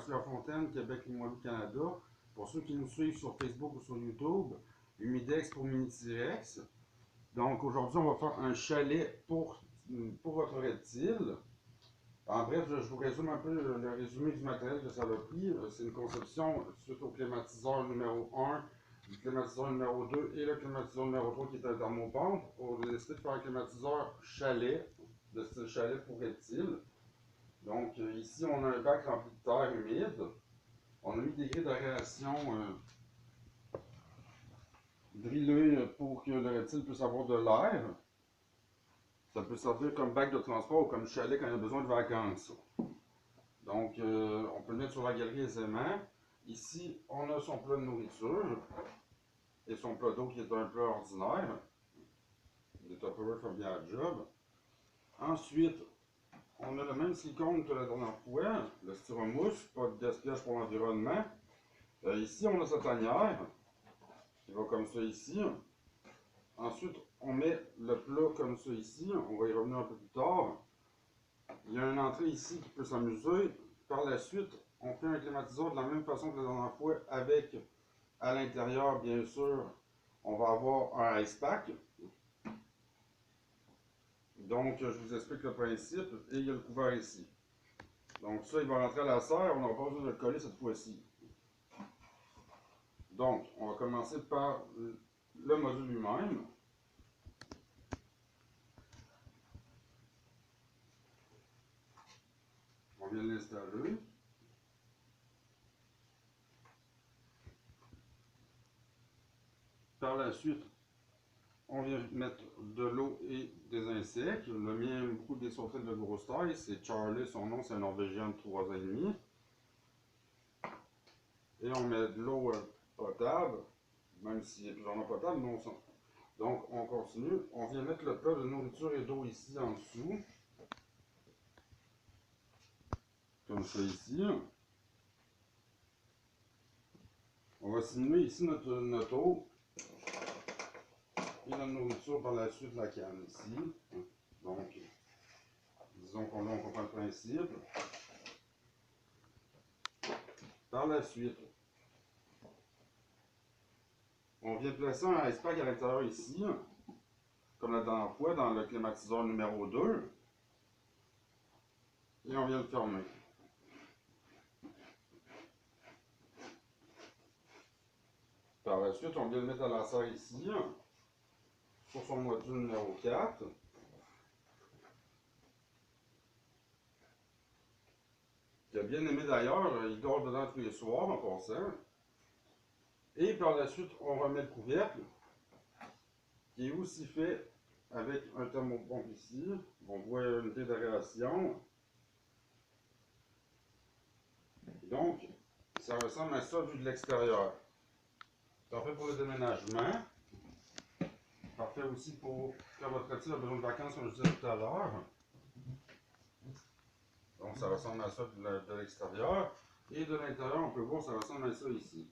Mathieu Lafontaine, Québec, Limoilou, Canada. Pour ceux qui nous suivent sur Facebook ou sur YouTube, Humidex pour Mini-T-Rex. Donc aujourd'hui, on va faire un chalet pour votre reptile. En bref, je vous résume un peu le résumé du matériel que ça a pris. C'est une conception suite au climatiseur numéro 1, le climatiseur numéro 2 et le climatiseur numéro 3 qui est un thermopompe. On a décidé de faire un climatiseur chalet, de style chalet pour reptiles. Donc ici, on a un bac rempli de terre humide. On a mis des grilles d'aération drillées pour que le reptile puisse avoir de l'air. Ça peut servir comme bac de transport ou comme chalet quand il y a besoin de vacances. Donc, on peut le mettre sur la galerie aisément. Ici, on a son plat de nourriture et son plat d'eau qui est un plat ordinaire. Les Tupperware font bien la job. Ensuite, on a le même silicone que la dernière fois, le styromousse, pas de gaspillage pour l'environnement. Ici, on a sa tanière qui va comme ça ici. Ensuite, on met le plat comme ça ici. On va y revenir un peu plus tard. Il y a une entrée ici qui peut s'amuser. Par la suite, on fait un climatiseur de la même façon que la dernière fois avec, à l'intérieur, bien sûr, on va avoir un ice pack. Donc, je vous explique le principe et il y a le couvert ici. Donc, ça, il va rentrer à la serre. On n'aura pas besoin de le coller cette fois-ci. Donc, on va commencer par le module lui-même. On vient l'installer. Par la suite, on vient mettre de l'eau et des insectes. Le mien aime beaucoup des sauterelles de grosse taille. C'est Charlie, son nom, c'est un Norvégien de 3 ans et demi. Et on met de l'eau potable, même s'il y a plusieurs eau potable, non. Donc, on continue. On vient mettre le plat de nourriture et d'eau ici en dessous. Comme ça ici. On va simuler ici notre eau et notre nourriture par la suite la canne ici. Donc, disons qu'on comprend le principe. Par la suite, on vient placer un ice pack à l'intérieur ici, comme la dernière fois dans le climatiseur numéro 2. Et on vient le fermer. Par la suite, on vient le mettre à la serre ici, sur son module numéro 4. Qui a bien aimé d'ailleurs, il dort dedans tous les soirs en passant. Et par la suite, on remet le couvercle, qui est aussi fait avec un thermopompe ici. On voit une unité d'aération. Donc, ça ressemble à ça vu de l'extérieur. Parfait pour le déménagement. Parfait aussi pour quand votre reptile a besoin de vacances, comme je disais tout à l'heure. Donc, ça ressemble à ça de l'extérieur. Et de l'intérieur, on peut voir, ça ressemble à ça ici.